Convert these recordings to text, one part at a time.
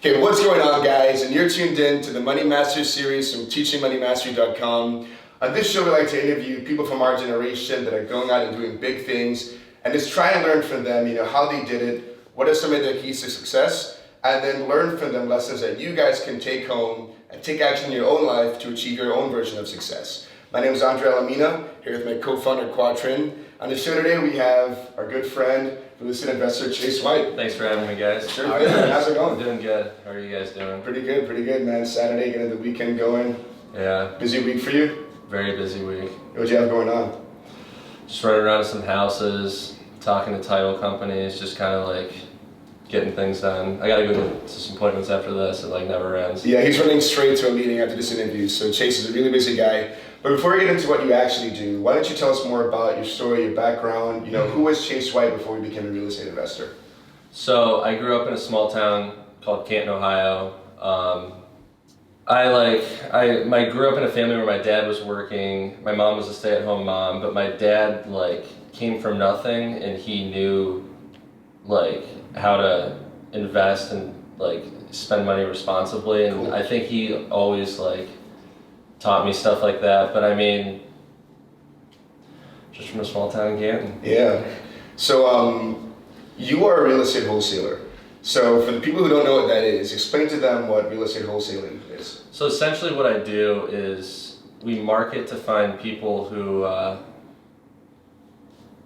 Okay, what's going on, guys? And you're tuned in to the Money Masters series from teachingmoneymastery.com. On this show, we like to interview people from our generation that are going out and doing big things and just try and learn from them, how they did it, what are some of their keys to success, and then learn from them lessons that you guys can take home and take action in your own life to achieve your own version of success. My name is Andre Alamina, here with my co-founder, Quatrin. On the show today, we have our good friend, real estate investor, Chase White. Thanks for having me, guys. Sure thing, man. How's it going? Doing good. How are you guys doing? Pretty good, man. Saturday, getting the weekend going. Yeah. Busy week for you? Very busy week. What you have going on? Just running around to some houses, talking to title companies, just kind of like getting things done. I gotta go to some appointments after this. It like never ends. Yeah, he's running straight to a meeting after this interview. So Chase is a really busy guy. But before we get into what you actually do, why don't you tell us more about your story, your background? Who was Chase White before you became a real estate investor? So I grew up in a small town called Canton, Ohio. I grew up in a family where my dad was working. My mom was a stay-at-home mom, but my dad came from nothing, and he knew how to invest and spend money responsibly. And Cool. I think he always taught me stuff like that. But I mean, just from a small town in Canton. Yeah. So you are a real estate wholesaler. So for the people who don't know what that is, explain to them what real estate wholesaling is. So essentially what I do is we market to find people who are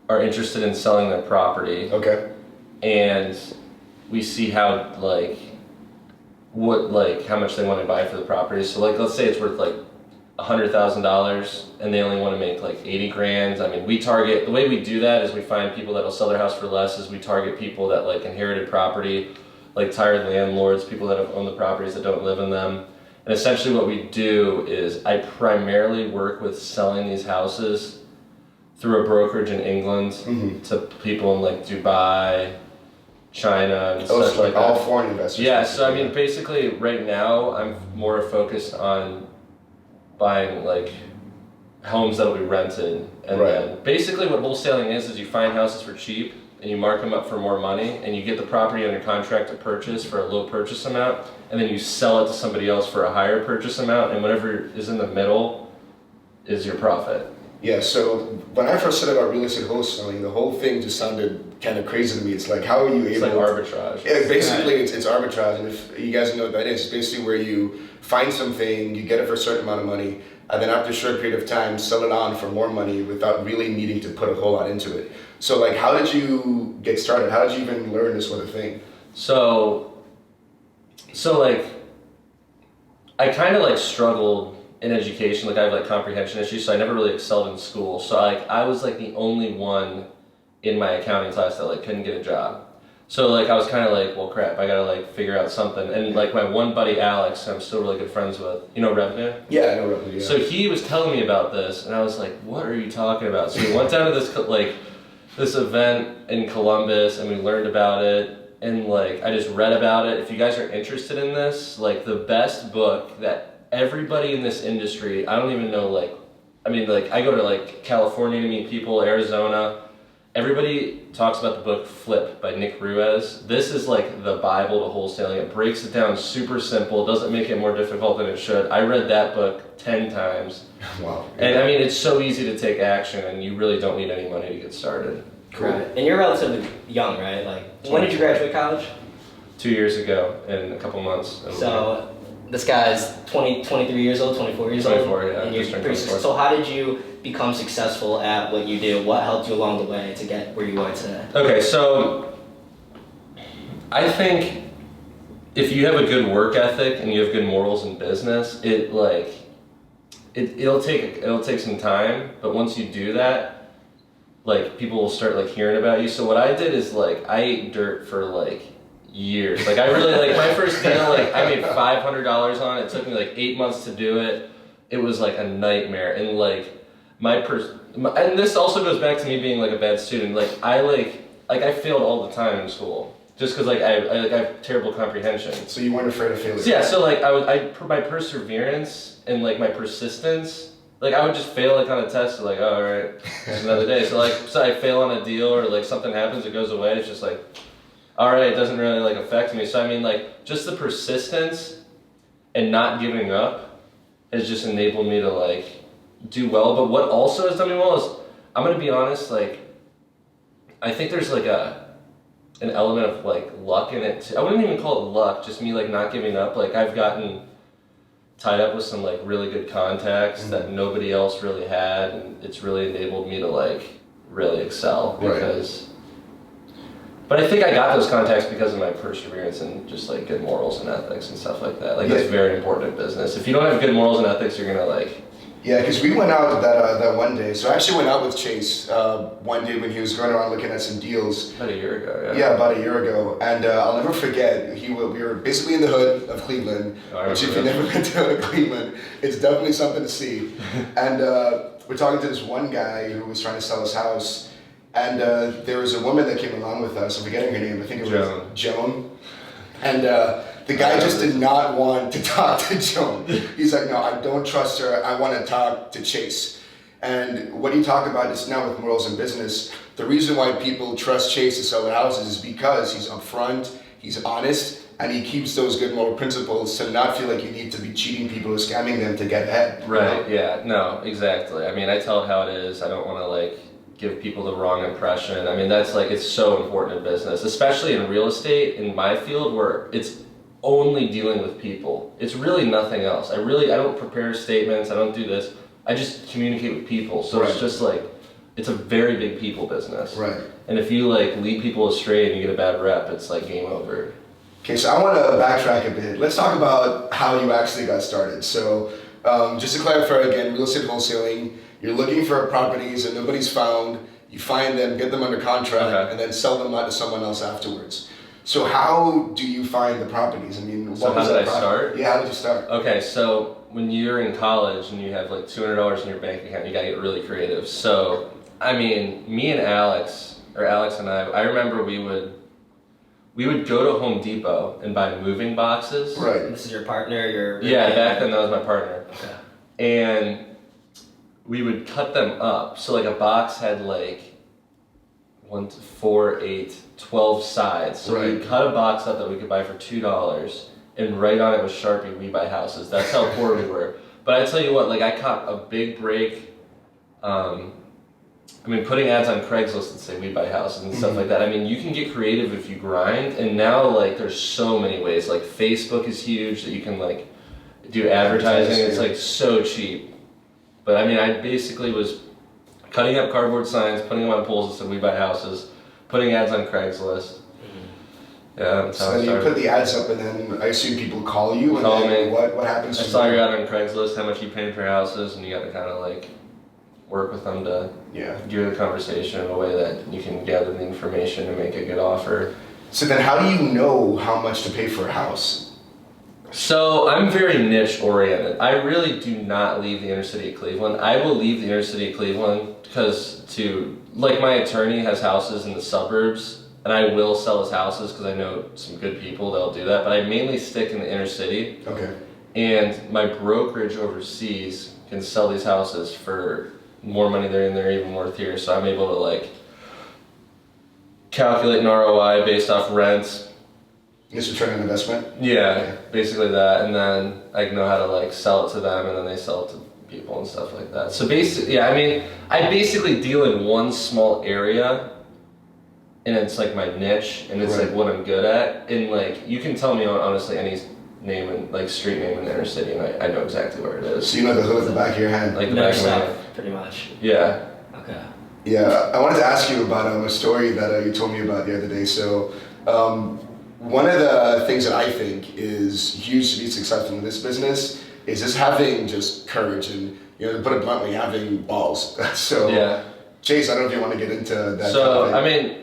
interested in selling their property. Okay. And we see how how much they want to buy for the property. So let's say it's worth $100,000 and they only want to make 80 grand. I mean, the way we do that is we find people that'll sell their house for less. Is we target people that inherited property, tired landlords, people that have owned the properties that don't live in them. And essentially what we do is I primarily work with selling these houses through a brokerage in England to people in Dubai, China, and such like that. All foreign investors. Yeah, so I mean, basically right now I'm more focused on buying homes that'll be rented, and then basically what wholesaling is you find houses for cheap and you mark them up for more money and you get the property under contract to purchase for a low purchase amount, and then you sell it to somebody else for a higher purchase amount, and whatever is in the middle is your profit. Yeah, so when I first said about real estate wholesaling, the whole thing just sounded kind of crazy to me. It's how are you able It's arbitrage. Yeah, basically it's arbitrage, and if you guys know what that is, it's basically where you find something, you get it for a certain amount of money, and then after a short period of time, sell it on for more money without really needing to put a whole lot into it. So how did you get started? How did you even learn this sort of thing? So I kind of struggled in education. I have comprehension issues, so I never really excelled in school. So I was the only one in my accounting class that couldn't get a job. So I was kind of well crap, I gotta figure out something. And my one buddy Alex, who I'm still really good friends with, Revenue? Yeah, I know Revenue. Yeah. So he was telling me about this, and I was like, what are you talking about? So we went down to this event in Columbus, and we learned about it, and I just read about it. If you guys are interested in this, the best book that everybody in this industry, I don't even know, I go to California to meet people, Arizona. Everybody talks about the book Flip by Nick Ruiz. This is the Bible to wholesaling. It breaks it down super simple. It doesn't make it more difficult than it should. I read that book 10 times. Wow. And I mean, it's so easy to take action, and you really don't need any money to get started. Cool. Right. And you're relatively young, right? When did you graduate college? 2 years ago, in a couple months. So this guy's 23 years old, 24 years 24, old? yeah. And you're pretty, so how did you become successful at what you do? What helped you along the way to get where you are today? Okay, so I think if you have a good work ethic and you have good morals in business, it'll take some time, but once you do that, people will start hearing about you. So what I did is I ate dirt for years. I really my first deal, I made $500 on it. It took me 8 months to do it. It was a nightmare. And and this also goes back to me being a bad student. I failed all the time in school just because I have terrible comprehension. So you weren't afraid of failure? So, yeah. So my perseverance and my persistence. I would just fail on a test. Oh, all right, it's another day. So I fail on a deal or something happens, it goes away. It's just all right, it doesn't really like affect me. So I mean, like, just the persistence and not giving up has just enabled me to like do well. But what also has done me well is, I'm gonna be honest, like, I think there's like an element of like luck in it too. I wouldn't even call it luck, just me like not giving up. Like, I've gotten tied up with some like really good contacts that nobody else really had, and it's really enabled me to like really excel because. But I think I got those contacts because of my perseverance and just like good morals and ethics and stuff like that. Like, that's very important in business. If you don't have good morals and ethics, you're gonna like. Yeah, because we went out that one day. So I actually went out with Chase one day when he was going around looking at some deals. About a year ago, yeah. Yeah, about a year ago. And I'll never forget, we were basically in the hood of Cleveland, which if you've never been to the hood of Cleveland, it's definitely something to see. And we're talking to this one guy who was trying to sell his house. And there was a woman that came along with us, I'm forgetting her name, I think it was Joan. And the guy just did not want to talk to Joan. He's like, no, I don't trust her, I want to talk to Chase. And what he talked about is now with morals in business, the reason why people trust Chase to sell their houses is because he's upfront, he's honest, and he keeps those good moral principles to not feel like you need to be cheating people or scamming them to get ahead. Right, yeah, no, exactly. I mean, I tell it how it is. I don't want to like give people the wrong impression. I mean, that's like, it's so important in business, especially in real estate, in my field, where it's only dealing with people. It's really nothing else. I don't prepare statements, I don't do this. I just communicate with people. So it's just like, it's a very big people business. Right. And if you like lead people astray and you get a bad rep, it's like game over. Okay, so I want to backtrack a bit. Let's talk about how you actually got started. So just to clarify again, real estate wholesaling, you're looking for properties that nobody's found, you find them, get them under contract, and then sell them out to someone else afterwards. So how do you find the properties? I mean, so how did I start? Yeah, how did you start? Okay, so when you're in college and you have like $200 in your bank account, you gotta get really creative. So, I mean, me and Alex and I remember we would go to Home Depot and buy moving boxes. Right. This is your partner, Yeah, back then that was my partner. Okay. And we would cut them up. So like a box had like 1, 4, 8, 12 sides. So we'd cut a box up that we could buy for $2 and write on it with Sharpie, "We buy houses." That's how poor we were. But I tell you what, like I caught a big break. I mean, putting ads on Craigslist that say "We buy houses" and stuff like that. I mean, you can get creative if you grind. And now like there's so many ways. Like Facebook is huge that you can like do advertising. It's like so cheap. But I mean, I basically was cutting up cardboard signs, putting them on poles that said "We buy houses," putting ads on Craigslist. Yeah, that's how so then you put the ads up, and then I assume people call you. Call me. What happens? I saw your ad on Craigslist. How much you paying for houses, and you got to kind of like work with them to gear the conversation in a way that you can gather the information and make a good offer. So then, how do you know how much to pay for a house? So I'm very niche oriented. I really do not leave the inner city of Cleveland. I will leave the inner city of Cleveland because like my attorney has houses in the suburbs, and I will sell his houses because I know some good people that'll do that, but I mainly stick in the inner city. Okay. And my brokerage overseas can sell these houses for more money there and they're even worth here, so I'm able to like calculate an ROI based off rents. It's return on investment? Yeah, basically that, and then I know how to like sell it to them, and then they sell it to people and stuff like that. So basically, yeah, I mean, I basically deal in one small area, and it's like my niche, and it's like what I'm good at, and like you can tell me honestly any name and like street name in the inner city, and I know exactly where it is. So you know the hood at the back of your hand? Like the back of my hand. Pretty much. Yeah. Okay. Yeah, I wanted to ask you about a story that you told me about the other day. So. One of the things that I think is huge to be successful in this business is just having just courage and, you know, to put it bluntly, having balls. So, Chase, I don't know if you want to get into that. So, I mean,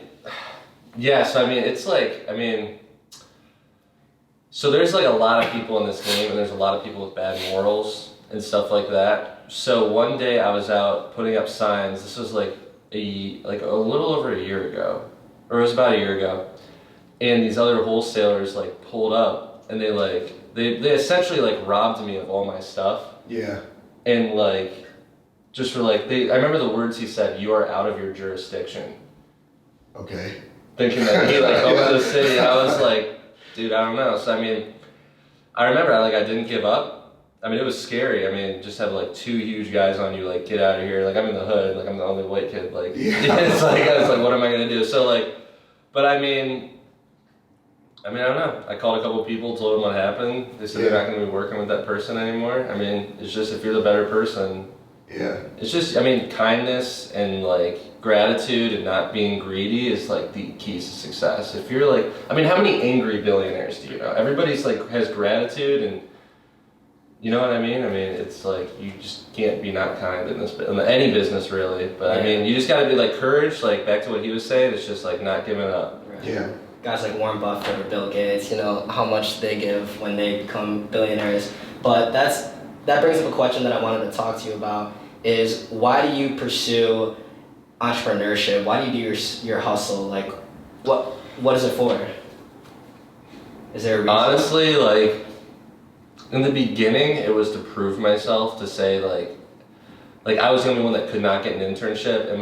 so I mean, it's like, I mean, so there's like a lot of people in this game, and there's a lot of people with bad morals and stuff like that. So one day I was out putting up signs. This was like a little over a year ago, or it was about a year ago. And these other wholesalers like pulled up, and they essentially like robbed me of all my stuff. Yeah. And like, just for like, I remember the words he said, "You are out of your jurisdiction." Okay. thinking that he like owned the city. I was like, dude, I don't know. So I mean, I remember I didn't give up. I mean, it was scary. I mean, just have like two huge guys on you, like, get out of here. Like, I'm in the hood. Like, I'm the only white kid. Like, it's like, I was like, what am I gonna do? So like, but I mean, I don't know. I called a couple people, told them what happened. They said they're not gonna be working with that person anymore. I mean, it's just if you're the better person. Yeah. It's just, I mean, kindness and like gratitude and not being greedy is like the keys to success. If you're like, I mean, how many angry billionaires do you know? Everybody's like has gratitude and. You know what I mean? I mean, it's like you just can't be not kind in any business really. But I mean, you just got to be like courage. Like back to what he was saying, it's just like not giving up. Right. Yeah. Guys like Warren Buffett or Bill Gates, you know how much they give when they become billionaires. But that brings up a question that I wanted to talk to you about: is why do you pursue entrepreneurship? Why do you do your hustle? Like, what is it for? Is there a reason? Honestly, like. In the beginning, it was to prove myself, to say like I was the only one that could not get an internship. And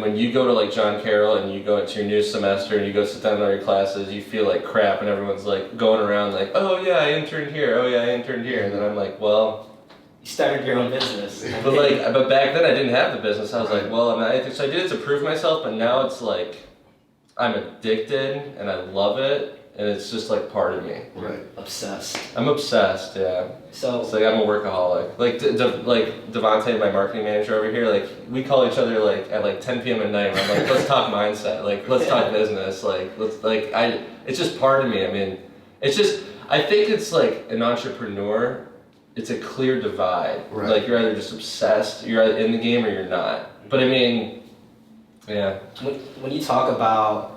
when you go to like John Carroll and you go into your new semester and you go sit down in all your classes, you feel like crap, and everyone's like going around like, oh yeah, I interned here, oh yeah, I interned here, and then I'm like, well, you started your own business. but back then I didn't have the business. I was like, well, so I did it to prove myself, but now it's like I'm addicted and I love it. And it's just like part of me. Right. Obsessed. I'm obsessed, yeah. So it's like I'm a workaholic. Like like Devontae, my marketing manager over here, like we call each other like at like 10 p.m. at night. And I'm like, let's talk mindset. Like let's talk business. Like it's just part of me. I mean, it's just I think it's like an entrepreneur. It's a clear divide. Right. Like you're either just obsessed, you're either in the game or you're not. But I mean, yeah. When you talk about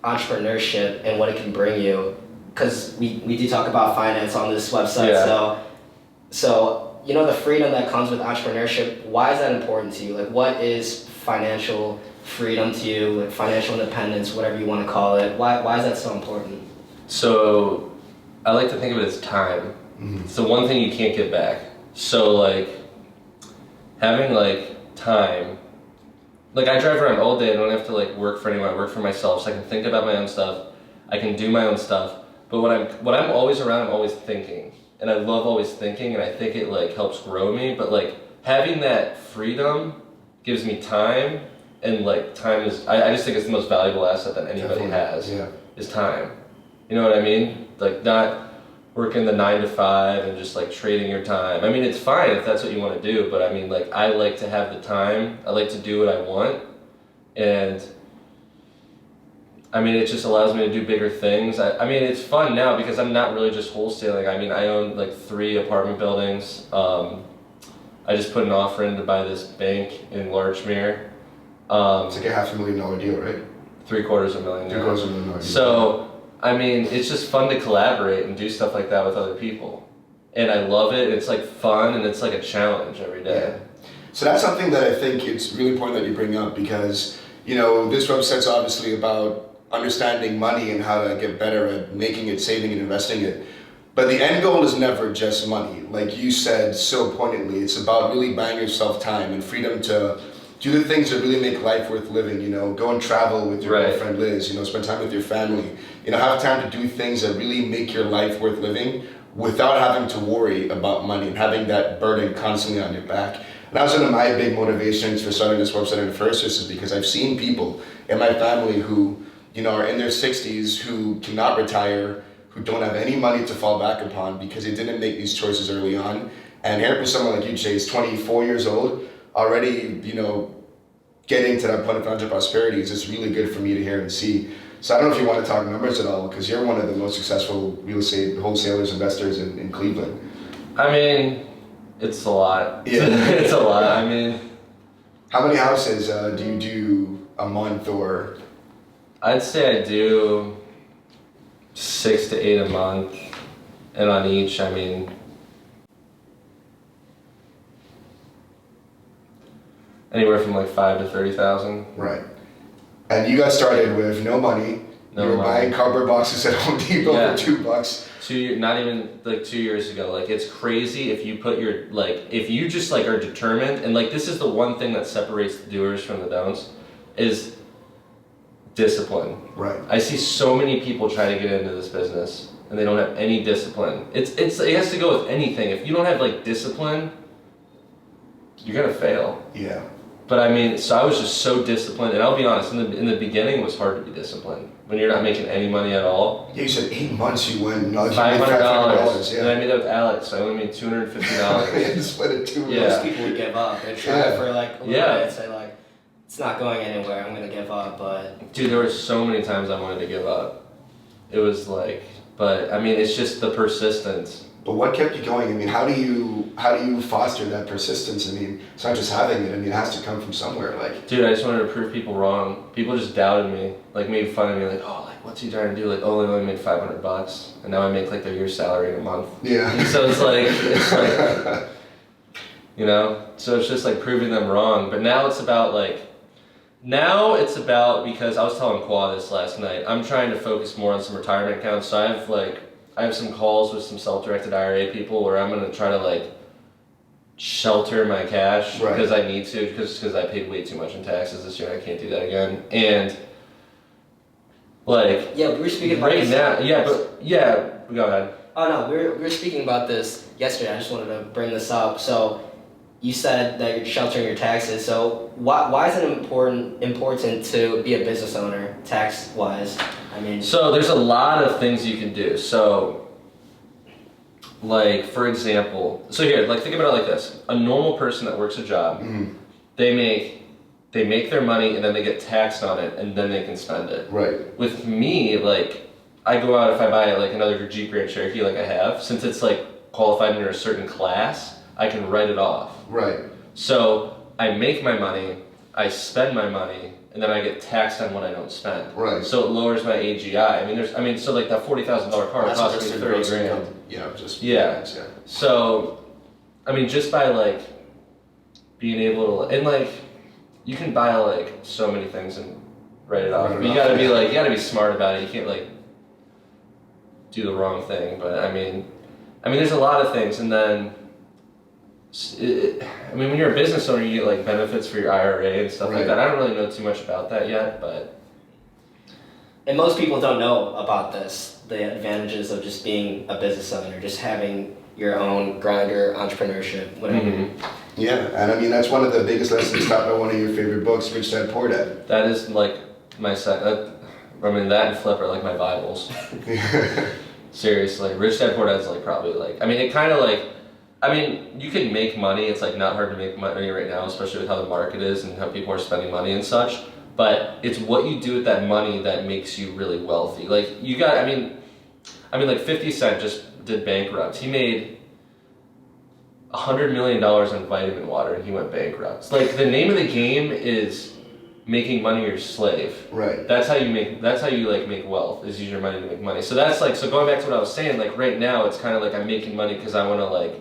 entrepreneurship and what it can bring you, because we do talk about finance on this website, so you know the freedom that comes with entrepreneurship, why is that important to you? Like what is financial freedom to you, like financial independence, whatever you want to call it? Why is that so important? So I like to think of it as time. It's the one thing you can't get back. So like having like time. Like I drive around all day. I don't have to like work for anyone. I work for myself, so I can think about my own stuff. I can do my own stuff. But when I'm always around, I'm always thinking, and I love always thinking, and I think it like helps grow me. But like having that freedom gives me time, and like time is I just think it's the most valuable asset that anybody has. Yeah. Is time. You know what I mean? Like not working the 9 to 5 and just like trading your time. I mean, it's fine if that's what you want to do, but I mean, like I like to have the time. I like to do what I want, and I mean, it just allows me to do bigger things. I mean, it's fun now because I'm not really just wholesaling. I mean, I own like 3 apartment buildings. I just put an offer in to buy this bank in Larchmere. It's like a $500,000 deal, right? $750,000. $750,000. So. I mean, it's just fun to collaborate and do stuff like that with other people. And I love it. It's like fun and it's like a challenge every day. Yeah. So that's something that I think it's really important that you bring up because, you know, this website's obviously about understanding money and how to get better at making it, saving and investing it. But the end goal is never just money. Like you said so poignantly, it's about really buying yourself time and freedom to do the things that really make life worth living, you know, go and travel with your girlfriend Liz, you know, spend time with your family, you know, have time to do things that really make your life worth living without having to worry about money and having that burden constantly on your back. And that was one of my big motivations for starting this website in the first place, is because I've seen people in my family who, you know, are in their 60s, who cannot retire, who don't have any money to fall back upon because they didn't make these choices early on. And here from someone like you, Chase, 24 years old, already, you know, getting to that point of financial prosperity is just really good for me to hear and see. So I don't know if you want to talk numbers at all, because you're one of the most successful real estate wholesalers, investors in Cleveland. I mean, it's a lot. Yeah. It's a lot. I mean, how many houses do you do a month, or? I'd say I do 6 to 8 a month, and on each, I mean, anywhere from like 5 to 30,000. Right. And you got started with no money. No you were money. buying cardboard boxes at Home Depot for $2. Not even like 2 years ago. Like it's crazy if you put your if you just like are determined, and like this is the one thing that separates the doers from the don'ts, is discipline. Right. I see so many people try to get into this business and they don't have any discipline. It has to go with anything. If you don't have like discipline, you're gonna fail. Yeah. But I mean, so I was just so disciplined, and I'll be honest, in the beginning it was hard to be disciplined when you're not making any money at all. Yeah, you said 8 months you went, no, $500. Yeah. And I made up with Alex, so I only made $250. Yeah, split it two. Yeah. Most people would give up. They try Yeah. for like a little bit and say like, it's not going anywhere. I'm gonna give up. But Dude, there were so many times I wanted to give up. It was like, but I mean, it's just the persistence. But what kept you going? I mean, how do you foster that persistence? I mean, it's not just having it. I mean, it has to come from somewhere. Like, Dude, I just wanted to prove people wrong. People just doubted me, like made fun of me, like, oh, like what's he trying to do? Like, oh, I only made $500, and now I make like their year's salary in a month. yeah. And so it's like, you know, so it's just like proving them wrong. But now it's about because I was telling Qua this last night. I'm trying to focus more on some retirement accounts. So I have some calls with some self-directed IRA people where I'm gonna try to like shelter my cash because I need to, because I paid way too much in taxes this year and I can't do that again. And like yeah, we were speaking about right this. now, go ahead. Oh no, we were speaking about this yesterday. I just wanted to bring this up. So you said that you're sheltering your taxes. So why is it important to be a business owner tax wise? I mean, so there's a lot of things you can do. So like for example, so here, like think about it like this: a normal person that works a job, they make their money and then they get taxed on it and then they can spend it. Right. With me, like I go out if I buy like another Jeep Grand Cherokee like I have, since it's like qualified under a certain class, I can write it off. Right. So I make my money, I spend my money, and then I get taxed on what I don't spend. Right. So it lowers my AGI. So like that $40,000 car cost me 30 grand. Yeah, just Yeah. So, I mean, just by like being able to, and like you can buy like so many things and write it off. But you gotta be like, you gotta be smart about it. You can't like do the wrong thing. But I mean, there's a lot of things, and then. When you're a business owner, you get like benefits for your IRA and stuff like that. I don't really know too much about that yet, but. And most people don't know about this, the advantages of just being a business owner, just having your own grinder, entrepreneurship, whatever. Mm-hmm. Yeah, and I mean, that's one of the biggest lessons taught by one of your favorite books, Rich Dad Poor Dad. That is like my that and Flip are like my Bibles. Seriously, Rich Dad Poor Dad is like probably like, it kind of like, you can make money. It's like not hard to make money right now, especially with how the market is and how people are spending money and such. But it's what you do with that money that makes you really wealthy. Like you got, like 50 Cent just did bankrupt. He made $100 million on vitamin water and he went bankrupt. Like the name of the game is making money your slave. Right. That's how you make wealth, is use your money to make money. So that's like, so going back to what I was saying, like right now it's kind of like I'm making money because I want to like,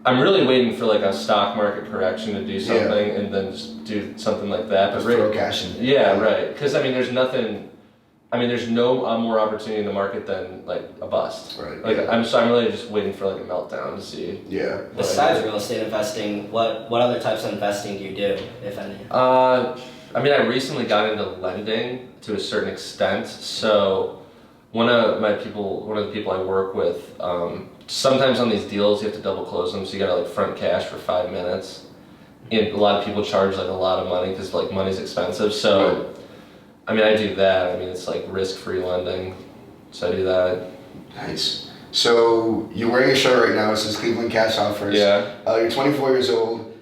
I'm really waiting for like a stock market correction to do something and then just do something like that. Just throw cash in. Yeah, right. Because there's nothing. There's no more opportunity in the market than like a bust. Right. Like I'm really just waiting for like a meltdown to see. Yeah. Besides real estate investing, what other types of investing do you do, if any? I recently got into lending to a certain extent. So one of the people I work with, sometimes on these deals you have to double close them, so you gotta like front cash for 5 minutes. And a lot of people charge like a lot of money because like money's expensive. So, I do that. It's like risk-free lending. So I do that. Nice. So you're wearing a shirt right now. It says Cleveland Cash Offers. Yeah. You're 24 years old.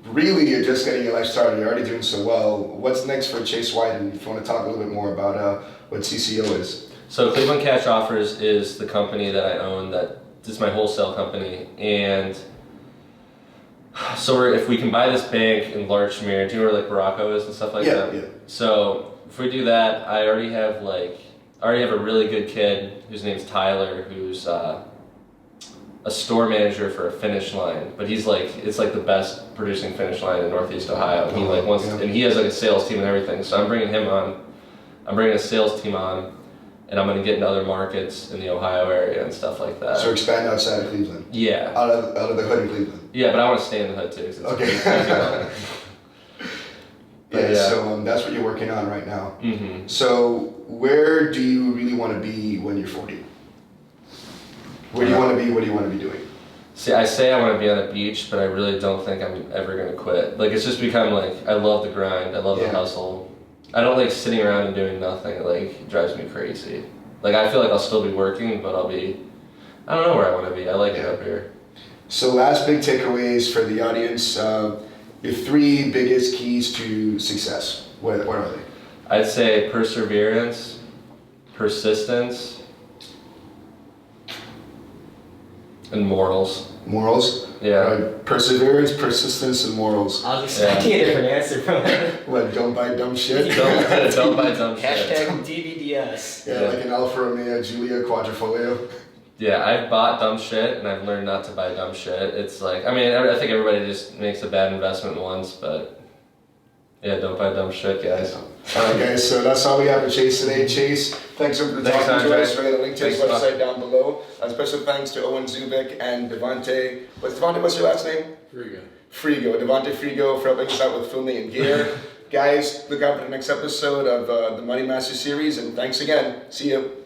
Really, you're just getting your life started. You're already doing so well. What's next for Chase White? And if you want to talk a little bit more about what CCO is. So Cleveland Cash Offers is the company that I own. That is my wholesale company. And so if we can buy this bank in Larchmere, do you know where like Baracco is and stuff like that? Yeah. So if we do that, I already have a really good kid whose name's Tyler, who's a store manager for a Finish Line, but he's like, it's like the best producing Finish Line in Northeast Ohio. And he like wants, and he has like a sales team and everything. So I'm bringing him on. I'm bringing a sales team on, and I'm gonna get into other markets in the Ohio area and stuff like that. So expand outside of Cleveland. Yeah. Out of the hood in Cleveland. Yeah, but I want to stay in the hood too. 'Cause it's Okay. easy money. Okay, Yeah. so that's what you're working on right now. Mm-hmm. So where do you really want to be when you're 40? Where do you want to be? What do you want to be doing? See, I say I want to be on a beach, but I really don't think I'm ever gonna quit. Like it's just become like I love the grind. I love the hustle. I don't like sitting around and doing nothing. It like drives me crazy. Like I feel like I'll still be working, but I don't know where I want to be. I like it up here. So last big takeaways for the audience. Your 3 biggest keys to success. What are they? I'd say perseverance, persistence, and morals. Morals? Yeah. Right. Perseverance, persistence, and morals. I was expecting a different answer from it. What, don't buy dumb shit? Don't buy dumb shit. Hashtag DVDS. Yeah, like an Alfa Romeo Giulia Quadrifoglio. Yeah, I've bought dumb shit and I've learned not to buy dumb shit. It's like, I mean, I think everybody just makes a bad investment once, but yeah, don't buy dumb shit, guys. Alright guys, so that's all we have for Chase today. Chase, thanks for talking to us. We're going to link to his website down below. A special thanks to Owen Zubik and Devontae. What's your last name? Frigo. Devontae Frigo for helping us out with filming and gear. Guys, look out for the next episode of the Money Master series, and thanks again. See you.